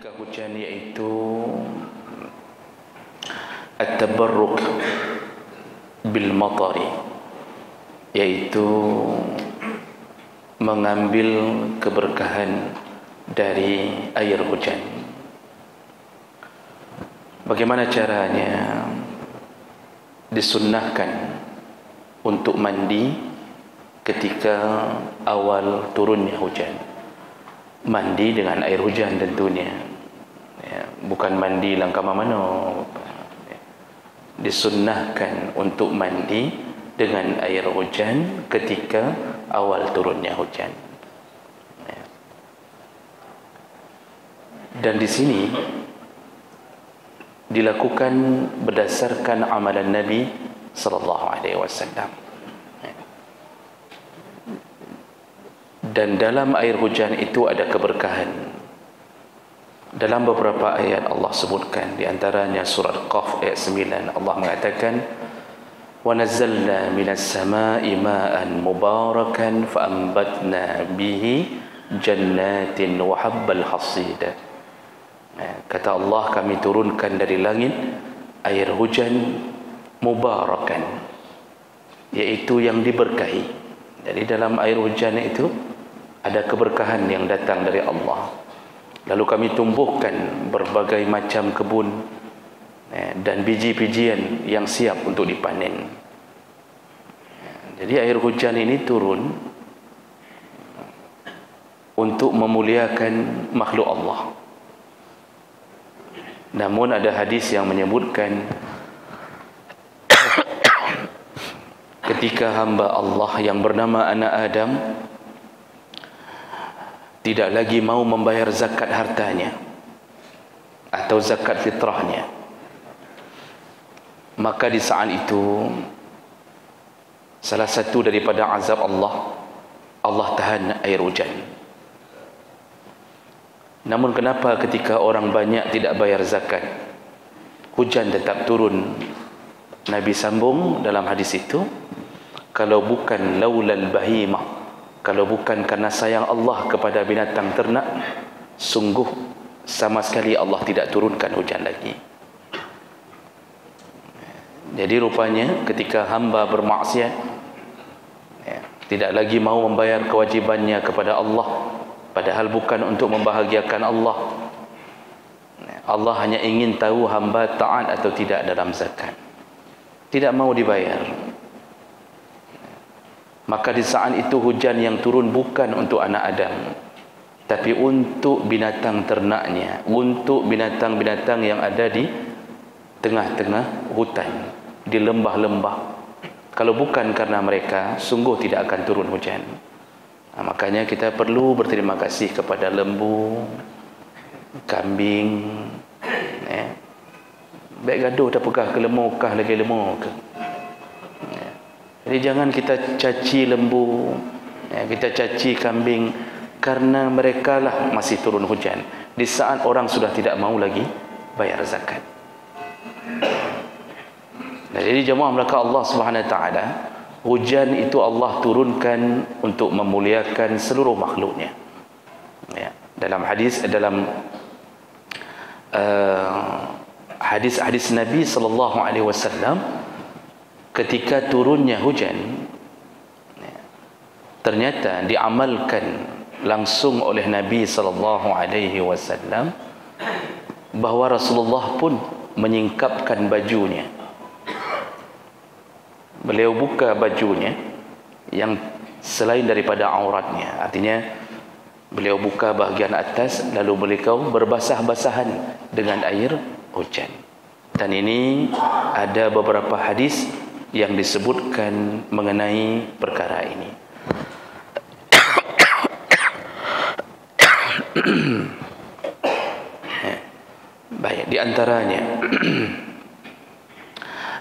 ketika hujan, yaitu at-tabarruk bil matari, yaitu mengambil keberkahan dari air hujan. Bagaimana caranya? Disunnahkan untuk mandi ketika awal turunnya hujan. Mandi dengan air hujan tentunya, ya, bukan mandi langkah mano. Disunnahkan untuk mandi dengan air hujan ketika awal turunnya hujan. Ya. Dan di sini dilakukan berdasarkan amalan Nabi sallallahu alaihi wasallam. Dan dalam air hujan itu ada keberkahan. Dalam beberapa ayat Allah sebutkan, di antaranya surat Qaf ayat 9, Allah mengatakan, "Wa nazzalna minas samaa'i maa'an mubarakan fa ambatna bihi jannatin wa habbal hasid." Kata Allah, kami turunkan dari langit air hujan mubarakan, yaitu yang diberkahi. Jadi dalam air hujan itu ada keberkahan yang datang dari Allah. Lalu kami tumbuhkan berbagai macam kebun dan biji-bijian yang siap untuk dipanen. Jadi air hujan ini turun untuk memuliakan makhluk Allah. Namun ada hadis yang menyebutkan ketika hamba Allah yang bernama anak Adam tidak lagi mau membayar zakat hartanya atau zakat fitrahnya, maka di saat itu salah satu daripada azab Allah, Allah tahan air hujan. Namun kenapa ketika orang banyak tidak bayar zakat, hujan tetap turun? Nabi sambung dalam hadis itu, kalau bukan laulal bahimah, kalau bukan karena sayang Allah kepada binatang ternak, sungguh sama sekali Allah tidak turunkan hujan lagi. Jadi rupanya ketika hamba bermaksiat, tidak lagi mau membayar kewajibannya kepada Allah, padahal bukan untuk membahagiakan Allah, Allah hanya ingin tahu hamba taat atau tidak dalam zakat, tidak mau dibayar. Maka di saat itu hujan yang turun bukan untuk anak Adam, tapi untuk binatang ternaknya, untuk binatang-binatang yang ada di tengah-tengah hutan, di lembah-lembah. Kalau bukan karena mereka, sungguh tidak akan turun hujan. Makanya kita perlu berterima kasih kepada lembu, kambing, baik gaduh dah pegah ke lemur kah lagi lemur ke. Jadi jangan kita caci lembu, kita caci kambing, karena mereka lah masih turun hujan di saat orang sudah tidak mau lagi bayar zakat. Nah, jadi jemaah belaka Allah Subhanahu wa taala, hujan itu Allah turunkan untuk memuliakan seluruh makhluknya. Ya, dalam hadis, dalam hadis Nabi sallallahu alaihi wasallam, ketika turunnya hujan, ternyata diamalkan langsung oleh Nabi sallallahu alaihi wasallam, bahawa Rasulullah pun menyingkapkan bajunya. Beliau buka bajunya yang selain daripada auratnya, artinya beliau buka bahagian atas, lalu beliau berbasah-basahan dengan air hujan. Dan ini ada beberapa hadis yang disebutkan mengenai perkara ini. Baik, di antaranya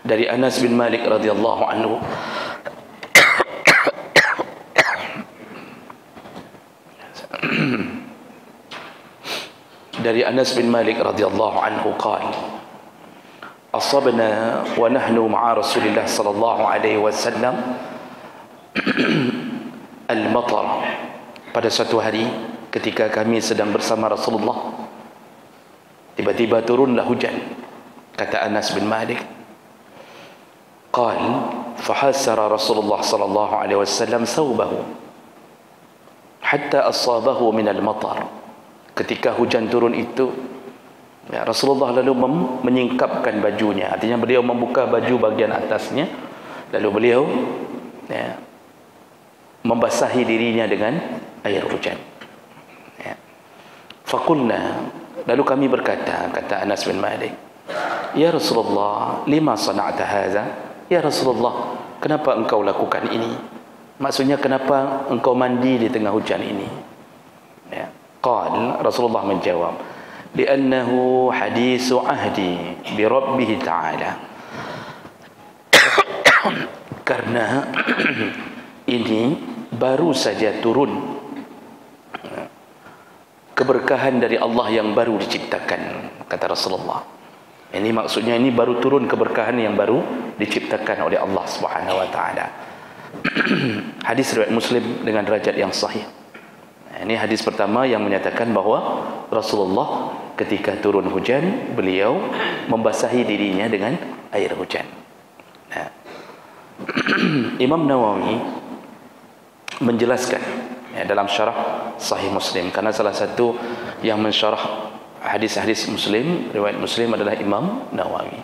dari Anas bin Malik radhiyallahu anhu, dari Anas bin Malik radhiyallahu anhu qala, asabna wa nahnu ma'a Rasulillah sallallahu alaihi wasallam al-matar. Pada suatu hari ketika kami sedang bersama Rasulullah Tiba-tiba turunlah hujan. Kata Anas bin Malik, qal fahassara Rasulullah sallallahu alaihi wasallam thawbahu hatta asabahu min al-matar. Ketika hujan turun itu, ya, Rasulullah lalu menyingkapkan bajunya. Artinya beliau membuka baju bagian atasnya, lalu beliau, ya, membasahi dirinya dengan air hujan. Ya. Faqulna, lalu kami berkata, kata Anas bin Malik, ya Rasulullah, lima sana'ta hadza? Ya Rasulullah, kenapa engkau lakukan ini? Maksudnya kenapa engkau mandi di tengah hujan ini? Ya. Qal, Rasulullah menjawab, li'annahu hadithu ahdi bi Rabbih ta'ala. Karena ini baru saja turun keberkahan dari Allah yang baru diciptakan, kata Rasulullah. Ini maksudnya ini baru turun keberkahan yang baru diciptakan oleh Allah Subhanahu wa taala. Hadis riwayat Muslim dengan derajat yang sahih. Ini hadis pertama yang menyatakan bahawa Rasulullah ketika turun hujan, beliau membasahi dirinya dengan air hujan. Nah, Imam Nawawi menjelaskan, ya, dalam syarah Sahih Muslim, karena salah satu yang mensyarah hadis-hadis Muslim, riwayat Muslim adalah Imam Nawawi.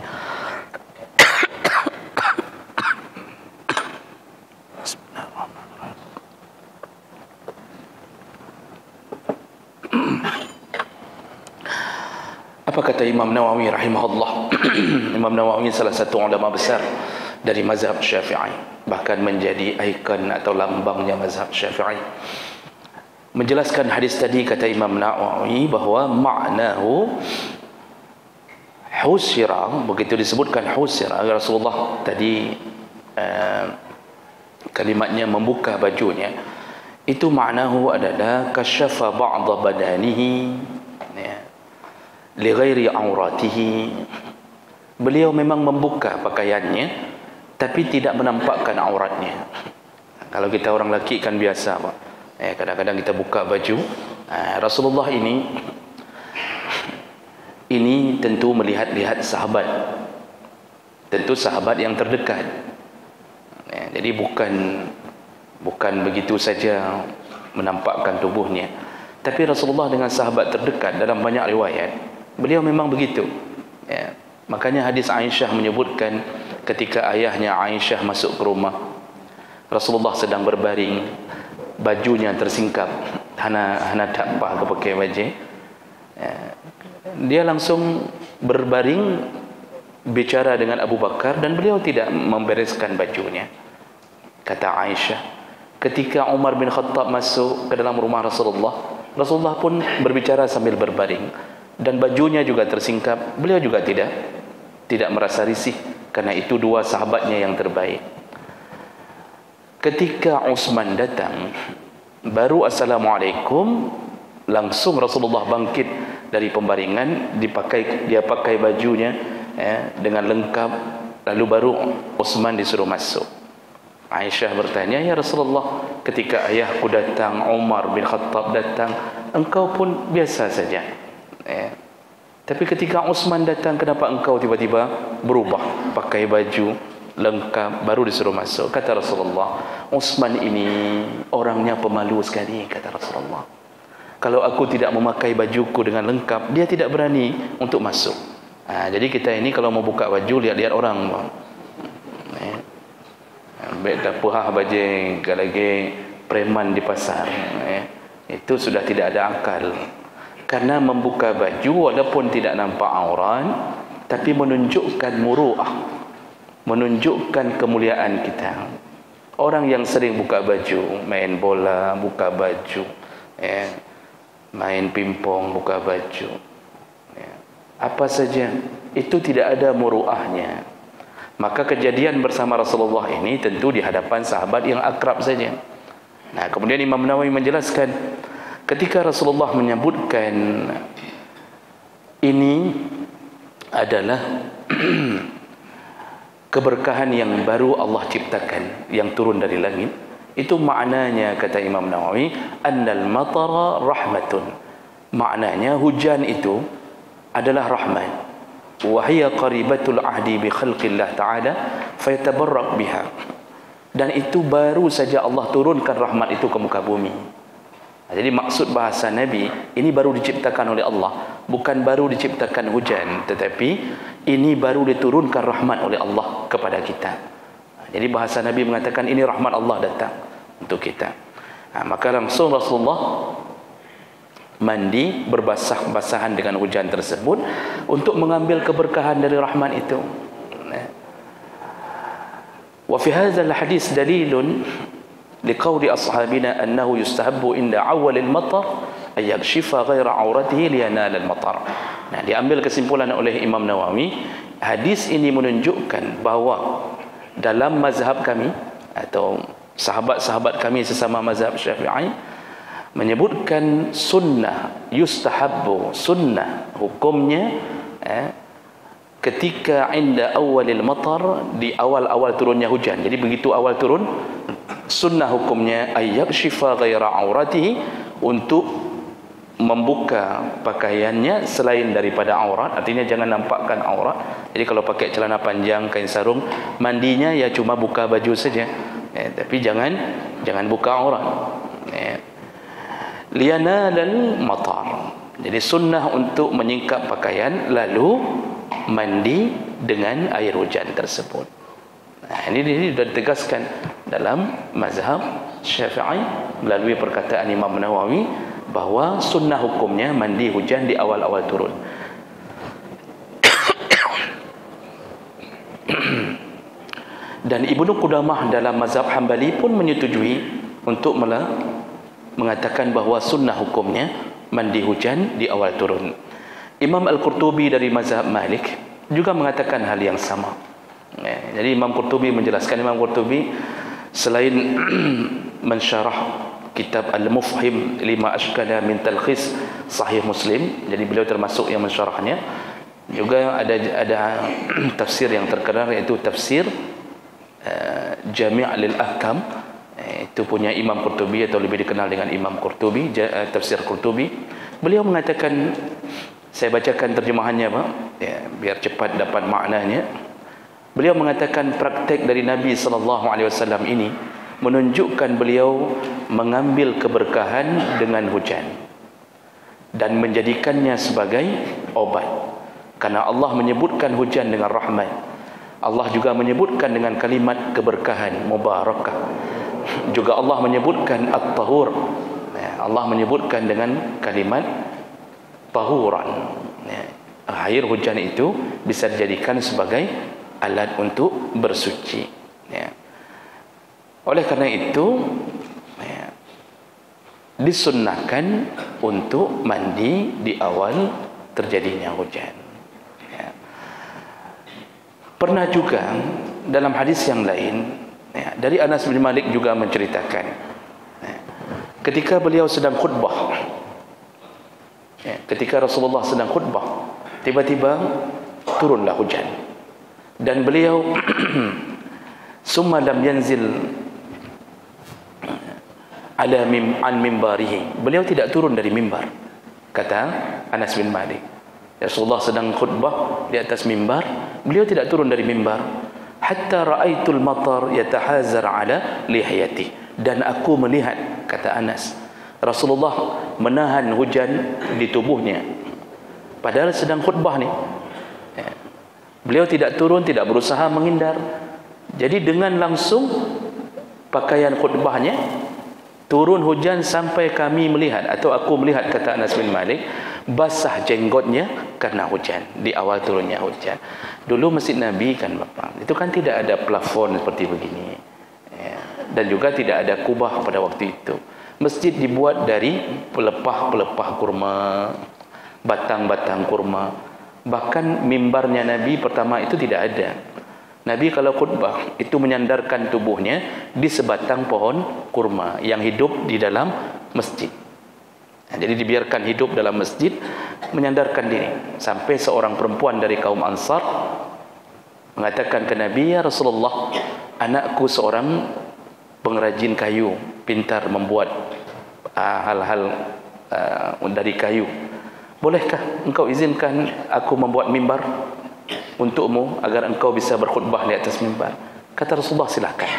Apa kata Imam Nawawi rahimahullah? Imam Nawawi salah satu ulama besar dari mazhab Syafi'i, bahkan menjadi ikon atau lambangnya mazhab Syafi'i. Menjelaskan hadis tadi, kata Imam Nawawi bahawa maknahu husira, begitu disebutkan husira, Rasulullah tadi kalimatnya membuka bajunya, itu maknahu adalah kasyafa ba'da badanihi, ya, li ghairi auratihi. Beliau memang membuka pakaiannya tapi tidak menampakkan auratnya. Kalau kita orang lelaki kan biasa, Pak. Kadang-kadang kita buka baju. Rasulullah ini tentu melihat-lihat sahabat. Tentu sahabat yang terdekat. Jadi bukan begitu saja menampakkan tubuhnya. Tapi Rasulullah dengan sahabat terdekat, dalam banyak riwayat, beliau memang begitu. Ya. Makanya hadis Aisyah menyebutkan ketika ayahnya Aisyah masuk ke rumah, Rasulullah sedang berbaring, bajunya tersingkap, hana tak apa pakai baju. Dia langsung berbaring bicara dengan Abu Bakar dan beliau tidak membereskan bajunya. Kata Aisyah, ketika Umar bin Khattab masuk ke dalam rumah Rasulullah, Rasulullah pun berbicara sambil berbaring dan bajunya juga tersingkap. Beliau juga tidak merasa risih, karena itu dua sahabatnya yang terbaik. Ketika Utsman datang, baru assalamualaikum, langsung Rasulullah bangkit dari pembaringan, dia pakai bajunya, ya, dengan lengkap, lalu baru Utsman disuruh masuk. Aisyah bertanya, ya Rasulullah, ketika ayahku datang, Umar bin Khattab datang, engkau pun biasa saja, ya. Tapi ketika Utsman datang, kenapa engkau tiba-tiba berubah, pakai baju lengkap, baru disuruh masuk? Kata Rasulullah, Utsman ini orangnya pemalu sekali, kata Rasulullah. Kalau aku tidak memakai bajuku dengan lengkap, dia tidak berani untuk masuk. Jadi kita ini kalau mau buka baju, lihat-lihat orang, baik tak puhah baju lagi preman di pasar, itu sudah tidak ada akal. Karena membuka baju walaupun tidak nampak aurat, tapi menunjukkan muru'ah, menunjukkan kemuliaan kita. Orang yang sering buka baju, main bola buka baju, main pingpong buka baju, apa saja, itu tidak ada muru'ahnya. Maka kejadian bersama Rasulullah ini tentu di hadapan sahabat yang akrab saja. Nah, kemudian Imam Nawawi menjelaskan, ketika Rasulullah menyebutkan ini adalah keberkahan yang baru Allah ciptakan, yang turun dari langit, itu maknanya, kata Imam Nawawi, annal matara rahmatun. Maknanya hujan itu adalah rahman, wa hiya qaribatul ahdi bi khalqillah ta'ala fayatabarrak biha. Dan itu baru saja Allah turunkan rahmat itu ke muka bumi. Jadi maksud bahasa Nabi, ini baru diciptakan oleh Allah, bukan baru diciptakan hujan, tetapi ini baru diturunkan rahmat oleh Allah kepada kita. Jadi bahasa Nabi mengatakan ini rahmat Allah datang untuk kita. Maka langsung Rasulullah mandi berbasah-basahan dengan hujan tersebut untuk mengambil keberkahan dari rahmat itu. Wa fi hadzal hadis dalilun liqauli ashabina annahu yustahabbu inda awwal al-matar ay yakshifa ghaira auratihi liyanal al-matar. Nah, diambil kesimpulan oleh Imam Nawawi, hadis ini menunjukkan bahawa dalam mazhab kami atau sahabat-sahabat kami sesama mazhab Syafi'i menyebutkan sunnah, yustahabbu, sunnah hukumnya ketika inda awalil matar, di awal-awal turunnya hujan. Jadi begitu awal turun, sunnah hukumnya ayyab syifa ghaira auratihi, untuk membuka pakaiannya selain daripada aurat, artinya jangan nampakkan aurat. Jadi kalau pakai celana panjang, kain sarung, mandinya ya cuma buka baju saja, tapi jangan buka aurat. Liyanalal matar, jadi sunnah untuk menyingkap pakaian lalu mandi dengan air hujan tersebut. Ini sudah ditegaskan dalam mazhab Syafi'i melalui perkataan Imam Nawawi bahawa sunnah hukumnya mandi hujan di awal-awal turun. Dan Ibnu Qudamah dalam mazhab Hambali pun menyetujui untuk mengatakan bahawa sunnah hukumnya mandi hujan di awal turun. Imam Al-Qurtubi dari mazhab Malik juga mengatakan hal yang sama. Jadi Imam Qurtubi menjelaskan, Imam Qurtubi selain mensyarah kitab Al-Mufhim lima ashkala min talkhis Sahih Muslim, jadi beliau termasuk yang mensyarahnya. Juga ada tafsir yang terkenal, iaitu tafsir Jami' lil Ahkam, itu punya Imam Qurtubi atau lebih dikenal dengan Imam Qurtubi, tafsir Qurtubi. Beliau mengatakan, saya bacakan terjemahannya Pak, biar cepat dapat maknanya. Beliau mengatakan praktek dari Nabi SAW ini menunjukkan beliau mengambil keberkahan dengan hujan dan menjadikannya sebagai obat. Karena Allah menyebutkan hujan dengan rahmat, Allah juga menyebutkan dengan kalimat keberkahan, mubarakah. Juga Allah menyebutkan at-tahur, Allah menyebutkan dengan kalimat tahuran. Air hujan itu bisa dijadikan sebagai alat untuk bersuci. Oleh karena itu disunnahkan untuk mandi di awal terjadinya hujan. Pernah juga dalam hadis yang lain dari Anas bin Malik juga menceritakan, ketika beliau sedang khutbah, ketika Rasulullah sedang khutbah, tiba-tiba turunlah hujan dan beliau summa lam yanzil ala an mimbarihi, beliau tidak turun dari mimbar. Kata Anas bin Malik, Rasulullah sedang khutbah di atas mimbar, beliau tidak turun dari mimbar. Hatta ra'aitul matar yatahazar ala lihiyati, dan aku melihat, kata Anas, Rasulullah menahan hujan di tubuhnya padahal sedang khutbah ni. Beliau tidak turun, tidak berusaha menghindar. Jadi dengan langsung pakaian khutbahnya turun hujan sampai kami melihat, atau aku melihat, kata Anas bin Malik, basah jenggotnya karena hujan, di awal turunnya hujan. Dulu Masjid Nabi kan Bapak, itu kan tidak ada plafon seperti begini, dan juga tidak ada kubah pada waktu itu. Masjid dibuat dari pelepah-pelepah kurma, batang-batang kurma. Bahkan mimbarnya Nabi pertama itu tidak ada. Nabi kalau khutbah itu menyandarkan tubuhnya di sebatang pohon kurma yang hidup di dalam masjid. Jadi dibiarkan hidup dalam masjid, menyandarkan diri. Sampai seorang perempuan dari kaum Ansar mengatakan ke Nabi, ya Rasulullah, anakku seorang pengrajin kayu, pintar membuat hal-hal dari kayu. bolehkah engkau izinkan aku membuat mimbar untukmu agar engkau bisa berkhutbah di atas mimbar? Kata Rasulullah, silakan.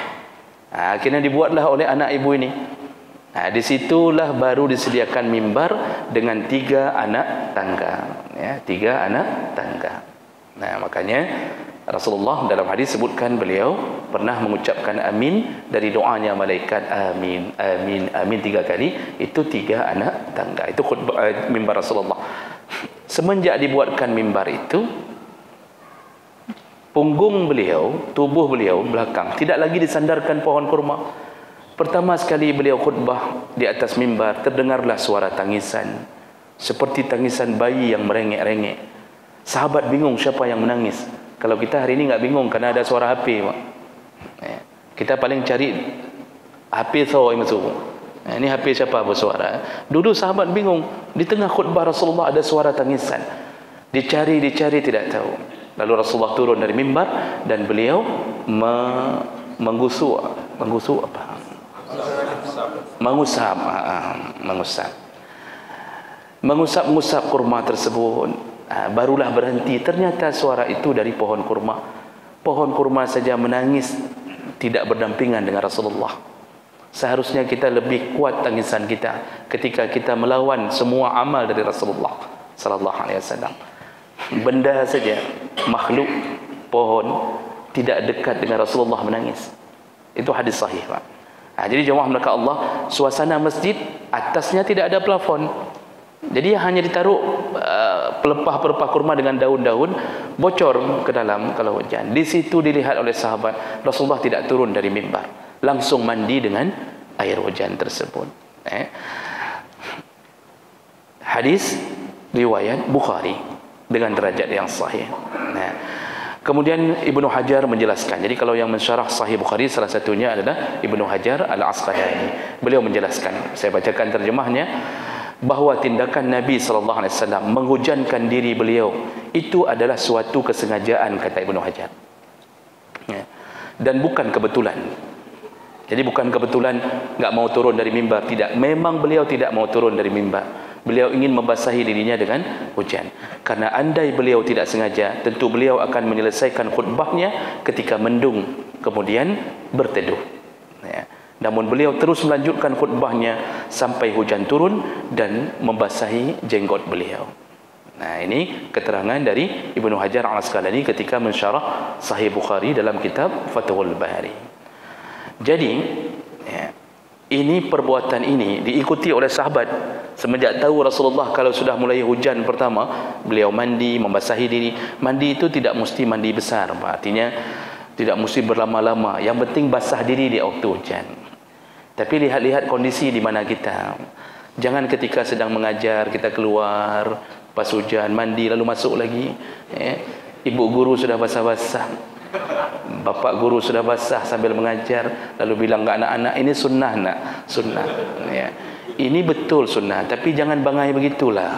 Akhirnya dibuatlah oleh anak ibu ini. Disitulah baru disediakan mimbar dengan 3 anak tangga, ya, 3 anak tangga. Makanya Rasulullah dalam hadis sebutkan beliau pernah mengucapkan amin dari doanya malaikat, amin, amin, amin 3 kali. Itu 3 anak tangga. Itu khutbah mimbar Rasulullah. Semenjak dibuatkan mimbar itu, punggung beliau, tubuh beliau belakang tidak lagi disandarkan pohon kurma. Pertama sekali beliau khutbah di atas mimbar, terdengarlah suara tangisan seperti tangisan bayi yang merengek-rengek. Sahabat bingung siapa yang menangis. Kalau kita hari ini nggak bingung karena ada suara HP, Pak. Kita paling cari HP yang masuk. Ini HP siapa bersuara? Dulu sahabat bingung, di tengah khutbah Rasulullah ada suara tangisan. Dicari tidak tahu. Lalu Rasulullah turun dari mimbar dan beliau mengusap apa? Mengusap kurma tersebut. Barulah berhenti. Ternyata suara itu dari pohon kurma. Pohon kurma saja menangis, tidak berdampingan dengan Rasulullah. Seharusnya kita lebih kuat tangisan kita ketika kita melawan semua amal dari Rasulullah sallallahu alaihi wasallam. Benda saja, makhluk, pohon tidak dekat dengan Rasulullah menangis. Itu hadis sahih, Pak. Jadi jemaah melakukan Allah, suasana masjid atasnya tidak ada plafon. Jadi hanya ditaruh pelepah-pelepah kurma dengan daun-daun, bocor ke dalam kalau hujan. Di situ dilihat oleh sahabat, Rasulullah tidak turun dari mimbar, langsung mandi dengan air hujan tersebut. Hadis riwayat Bukhari dengan derajat yang sahih. Kemudian Ibnu Hajar menjelaskan. Jadi kalau yang mensyarah Sahih Bukhari salah satunya adalah Ibnu Hajar Al-Asqalani. Beliau menjelaskan, saya bacakan terjemahnya, bahawa tindakan Nabi SAW menghujankan diri beliau itu adalah suatu kesengajaan, kata Ibnu Hajar, dan bukan kebetulan. Jadi bukan kebetulan enggak mau turun dari mimbar, tidak. Memang beliau tidak mau turun dari mimbar. Beliau ingin membasahi dirinya dengan hujan. Karena andai beliau tidak sengaja, tentu beliau akan menyelesaikan khutbahnya ketika mendung, kemudian berteduh. Namun beliau terus melanjutkan khutbahnya sampai hujan turun dan membasahi jenggot beliau. Ini keterangan dari Ibnu Hajar Al-Asqalani ketika mensyarah Sahih Bukhari dalam kitab Fathul Bari. Jadi ini perbuatan ini diikuti oleh sahabat. Semenjak tahu Rasulullah kalau sudah mulai hujan pertama, beliau mandi, membasahi diri. Mandi itu tidak mesti mandi besar, artinya tidak mesti berlama-lama. Yang penting basah diri di waktu hujan. Tapi lihat-lihat kondisi di mana kita. Jangan ketika sedang mengajar kita keluar pas hujan, mandi lalu masuk lagi. Ibu guru sudah basah-basah, bapak guru sudah basah sambil mengajar, lalu bilang ke anak-anak, ini sunnah nak, sunnah. Ini betul sunnah, tapi jangan bangai begitulah.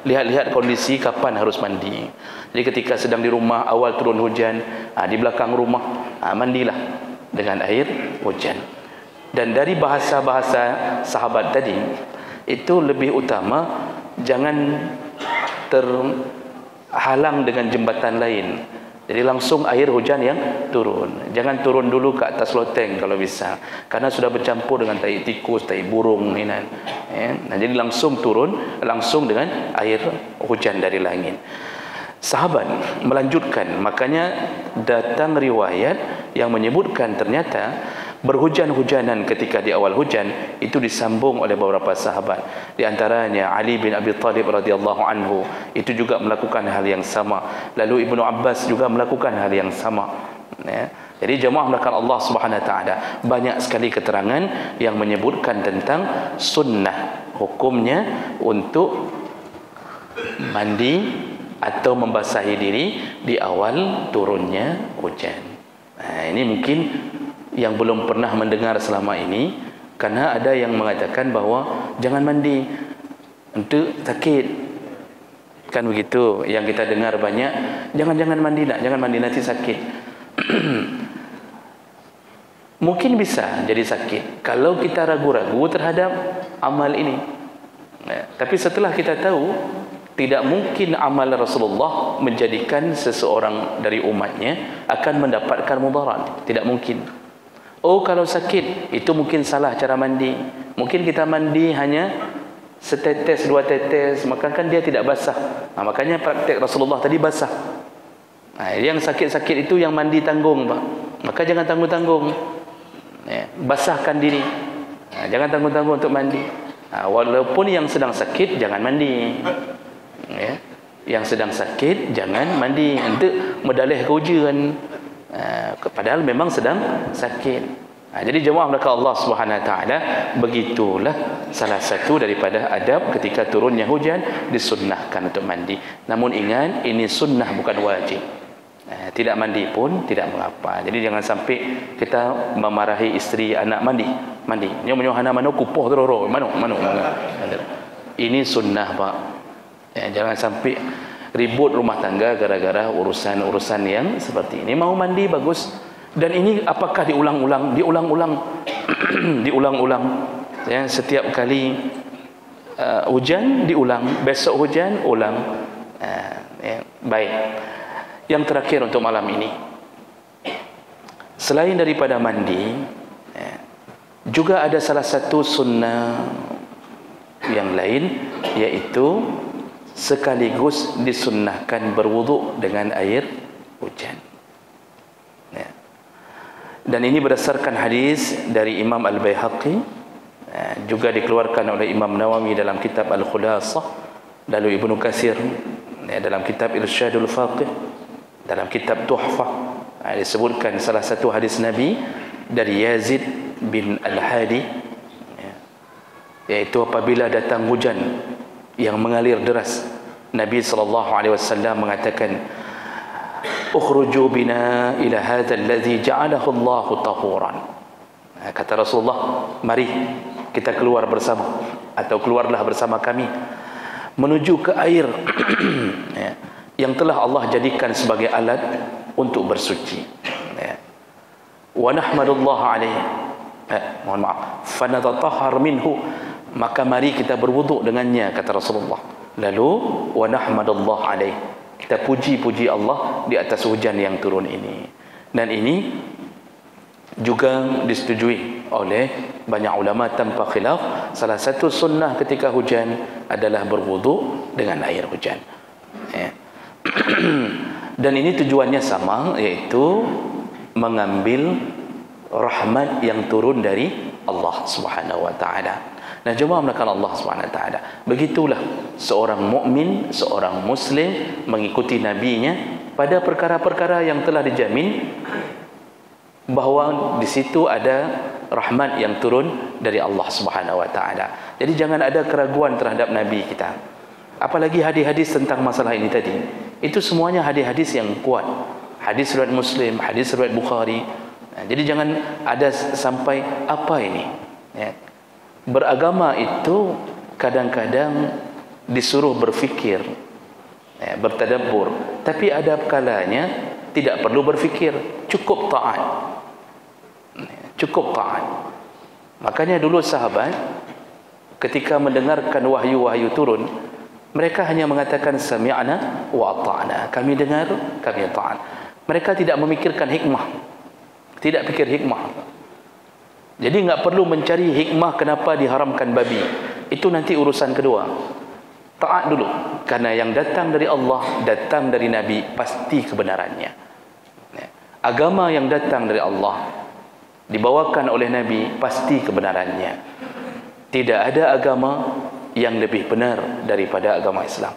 Lihat-lihat kondisi kapan harus mandi. Jadi ketika sedang di rumah, awal turun hujan, di belakang rumah, mandilah dengan air hujan. Dan dari bahasa-bahasa sahabat tadi, itu lebih utama jangan terhalang dengan jembatan lain. Jadi langsung air hujan yang turun. Jangan turun dulu ke atas loteng kalau bisa, karena sudah bercampur dengan tai tikus, tai burung ini. Jadi langsung turun, langsung dengan air hujan dari langit. Sahabat melanjutkan, makanya datang riwayat yang menyebutkan ternyata berhujan-hujanan ketika di awal hujan itu disambung oleh beberapa sahabat. Di antaranya Ali bin Abi Thalib radhiyallahu anhu, itu juga melakukan hal yang sama. Lalu Ibnu Abbas juga melakukan hal yang sama. Jadi jemaah melakukan Allah Subhanahu wa taala, banyak sekali keterangan yang menyebutkan tentang sunnah, hukumnya untuk mandi atau membasahi diri di awal turunnya hujan. Ini mungkin yang belum pernah mendengar selama ini, karena ada yang mengatakan bahwa jangan mandi, untuk sakit, kan begitu yang kita dengar banyak. Jangan mandi nak, jangan mandi nanti sakit. Mungkin bisa jadi sakit kalau kita ragu-ragu terhadap amal ini. Tapi setelah kita tahu tidak mungkin amal Rasulullah menjadikan seseorang dari umatnya akan mendapatkan mudarat, tidak mungkin. Oh, kalau sakit itu mungkin salah cara mandi, mungkin kita mandi hanya setetes dua tetes, maka kan dia tidak basah. Makanya praktek Rasulullah tadi basah. Yang sakit-sakit itu yang mandi tanggung, Pak. Maka jangan tanggung-tanggung, basahkan diri, jangan tanggung-tanggung untuk mandi. Walaupun yang sedang sakit jangan mandi, yang sedang sakit jangan mandi untuk medalih keujian, padahal memang sedang sakit. Jadi jemaah belaka Allah Subhanahu Wa Taala, begitulah salah satu daripada adab ketika turunnya hujan, disunnahkan untuk mandi. Namun ingat, ini sunnah bukan wajib. Tidak mandi pun tidak mengapa. Jadi jangan sampai kita memarahi isteri anak mandi. Dia menyuruh anak mana kupuh terus. Mana. Ini sunnah, Pak. Jangan sampai ribut rumah tangga gara-gara urusan-urusan yang seperti ini. Mau mandi bagus. Dan ini apakah diulang-ulang? Diulang-ulang. Setiap kali hujan diulang, besok hujan ulang. Baik. Yang terakhir untuk malam ini, selain daripada mandi, juga ada salah satu sunnah yang lain, yaitu sekaligus disunnahkan berwuduk dengan air hujan. Dan ini berdasarkan hadis dari Imam Al-Baihaqi, juga dikeluarkan oleh Imam Nawawi dalam kitab Al-Khulasah, lalu Ibnu Katsir dalam kitab Irsyadul Faqih, dalam kitab Tuhfah disebutkan salah satu hadis Nabi dari Yazid bin Al-Hadi, yaitu apabila datang hujan yang mengalir deras, Nabi SAW mengatakan, ukhruju bina ila hadha alladhi ja'alahu Allahu tahuran. Kata Rasulullah, mari kita keluar bersama, atau keluarlah bersama kami menuju ke air yang telah Allah jadikan sebagai alat untuk bersuci. Wa nahmadullah alaihi, mohon maaf, fanatatahhar minhu, maka mari kita berwuduk dengannya, kata Rasulullah. Lalu wa nahmadullah alaihi, kita puji Allah di atas hujan yang turun ini. Dan ini juga disetujui oleh banyak ulama tanpa khilaf. Salah satu sunnah ketika hujan adalah berwuduk dengan air hujan. Dan ini tujuannya sama, yaitu mengambil rahmat yang turun dari Allah Subhanahu Wa Taala. Nah, jemaah melakukan Allah Subhanahu Wa Taala, begitulah seorang mukmin, seorang muslim mengikuti nabinya pada perkara-perkara yang telah dijamin bahawa di situ ada rahmat yang turun dari Allah Subhanahu Wa Taala. Jadi jangan ada keraguan terhadap nabi kita. Apalagi hadis-hadis tentang masalah ini tadi, itu semuanya hadis-hadis yang kuat. Hadis riwayat Muslim, hadis riwayat Bukhari. Jadi jangan ada sampai apa ini. Beragama itu kadang-kadang disuruh berfikir, bertadabbur, tapi ada kalanya tidak perlu berfikir, cukup taat. Cukup taat. Makanya dulu sahabat ketika mendengarkan wahyu-wahyu turun, mereka hanya mengatakan sami'na wa ata'na, kami dengar, kami taat. Mereka tidak memikirkan hikmah, tidak pikir hikmah. Jadi enggak perlu mencari hikmah kenapa diharamkan babi. Itu nanti urusan kedua. Taat dulu, karena yang datang dari Allah, datang dari Nabi, pasti kebenarannya. Agama yang datang dari Allah, dibawakan oleh Nabi, pasti kebenarannya. Tidak ada agama yang lebih benar daripada agama Islam.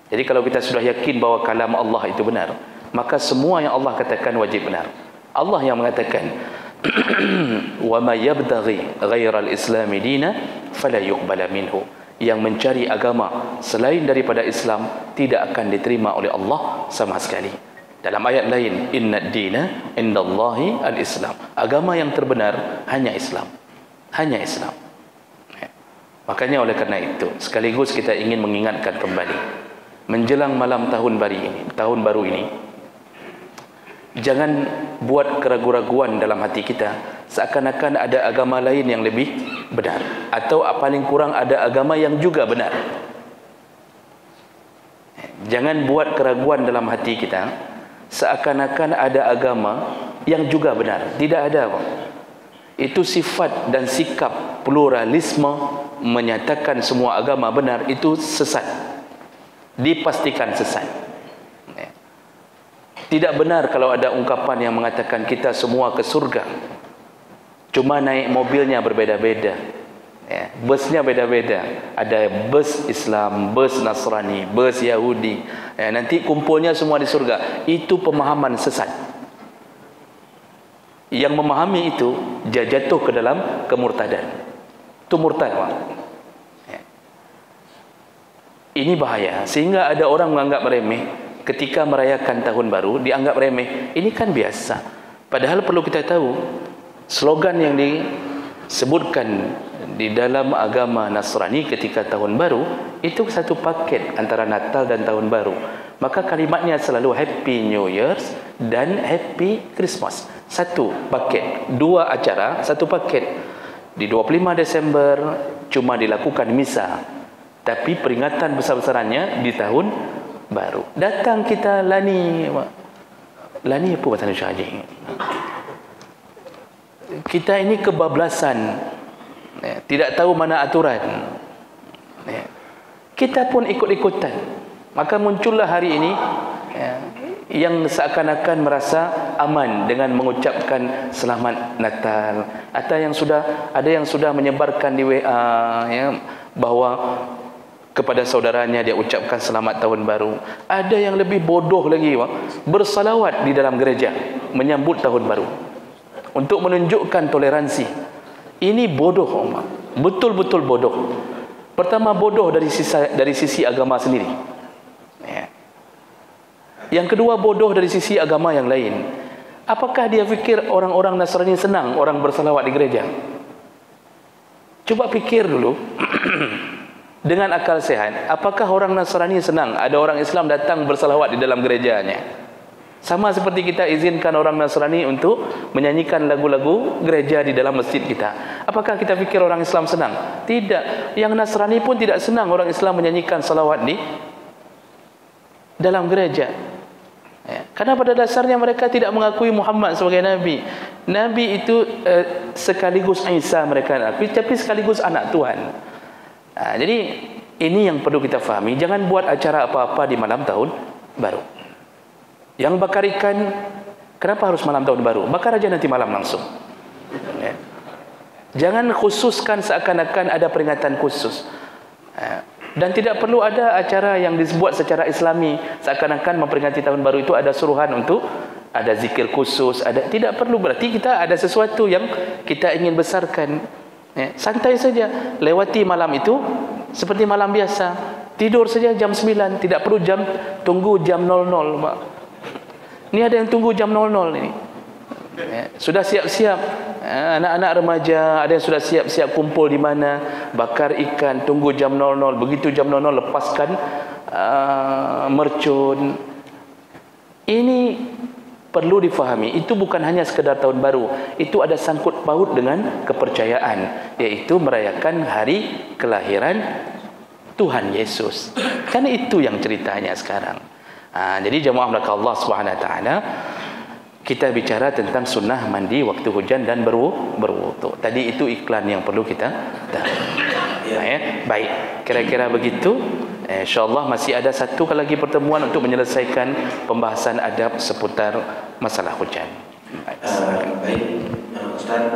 Jadi kalau kita sudah yakin bahawa kalam Allah itu benar, maka semua yang Allah katakan wajib benar. Allah yang mengatakan, wa may yabtaghi ghairal islami dina fala yuqbala minhu, yang mencari agama selain daripada Islam tidak akan diterima oleh Allah sama sekali. Dalam ayat lain, innad dina indallahi al-islam, agama yang terbenar hanya Islam, hanya Islam. Makanya oleh kerana itu, sekaligus kita ingin mengingatkan kembali, menjelang malam tahun baru ini, jangan buat keraguan-raguan dalam hati kita seakan-akan ada agama lain yang lebih benar, atau paling kurang ada agama yang juga benar. Jangan buat keraguan dalam hati kita seakan-akan ada agama yang juga benar. Tidak ada, Pak. Itu sifat dan sikap pluralisme menyatakan semua agama benar, itu sesat. Dipastikan sesat. Tidak benar kalau ada ungkapan yang mengatakan kita semua ke surga, cuma naik mobilnya berbeda-beda, busnya beda-beda. Ada bus Islam, bus Nasrani, bus Yahudi, nanti kumpulnya semua di surga. Itu pemahaman sesat. Yang memahami itu jatuh ke dalam kemurtadan. Itu murtad, Pak. Ini bahaya, sehingga ada orang menganggap remeh ketika merayakan tahun baru, dianggap remeh. Ini kan biasa. Padahal perlu kita tahu, slogan yang disebutkan di dalam agama Nasrani ketika tahun baru itu satu paket antara Natal dan tahun baru. Maka kalimatnya selalu Happy New Year dan Happy Christmas. Satu paket, dua acara, satu paket. Di 25 Desember cuma dilakukan misa, tapi peringatan besar-besarannya di tahun baru. Datang kita lani apa bahasa Indonesia haji? Kita ini kebablasan, tidak tahu mana aturan. Kita pun ikut-ikutan. Maka muncullah hari ini yang seakan-akan merasa aman dengan mengucapkan selamat Natal. Ada yang sudah menyebarkan di WA bahwa kepada saudaranya dia ucapkan selamat tahun baru. Ada yang lebih bodoh lagi, bersalawat di dalam gereja menyambut tahun baru untuk menunjukkan toleransi. Ini bodoh, betul-betul bodoh. Pertama, bodoh dari sisi agama sendiri. Yang kedua, bodoh dari sisi agama yang lain. Apakah dia fikir orang-orang Nasrani senang orang bersalawat di gereja? Coba pikir dulu. Dengan akal sehat, apakah orang Nasrani senang ada orang Islam datang bersalawat di dalam gerejanya? Sama seperti kita izinkan orang Nasrani untuk menyanyikan lagu-lagu gereja di dalam masjid kita. Apakah kita fikir orang Islam senang? Tidak. Yang Nasrani pun tidak senang orang Islam menyanyikan salawat di dalam gereja. Karena pada dasarnya mereka tidak mengakui Muhammad sebagai Nabi. Nabi itu sekaligus Isa mereka akui, tapi sekaligus anak Tuhan. Jadi ini yang perlu kita fahami. Jangan buat acara apa-apa di malam tahun baru. Yang bakar ikan, kenapa harus malam tahun baru? Bakar aja nanti malam langsung. Jangan khususkan seakan-akan ada peringatan khusus. Dan tidak perlu ada acara yang dibuat secara Islami seakan-akan memperingati tahun baru itu ada suruhan untuk ada zikir khusus, tidak perlu. Berarti kita ada sesuatu yang kita ingin besarkan. Santai saja, lewati malam itu seperti malam biasa. Tidur saja jam 9, tidak perlu tunggu jam 00, Pak. Ini ada yang tunggu jam 00 ini. Sudah siap-siap, anak-anak remaja ada yang sudah siap-siap kumpul di mana, bakar ikan, tunggu jam 00. Begitu jam 00 lepaskan mercun. Ini perlu difahami, itu bukan hanya sekedar tahun baru, itu ada sangkut paut dengan kepercayaan, yaitu merayakan hari kelahiran Tuhan Yesus. Kan itu yang ceritanya sekarang. Jadi jemaah belaka Allah Subhanahu wa taala, kita bicara tentang sunnah mandi waktu hujan dan berwudu. Tadi itu iklan yang perlu kita tahu. Baik, kira-kira begitu. InsyaAllah masih ada satu lagi pertemuan untuk menyelesaikan pembahasan adab seputar masalah hujan. Baik, Ustaz.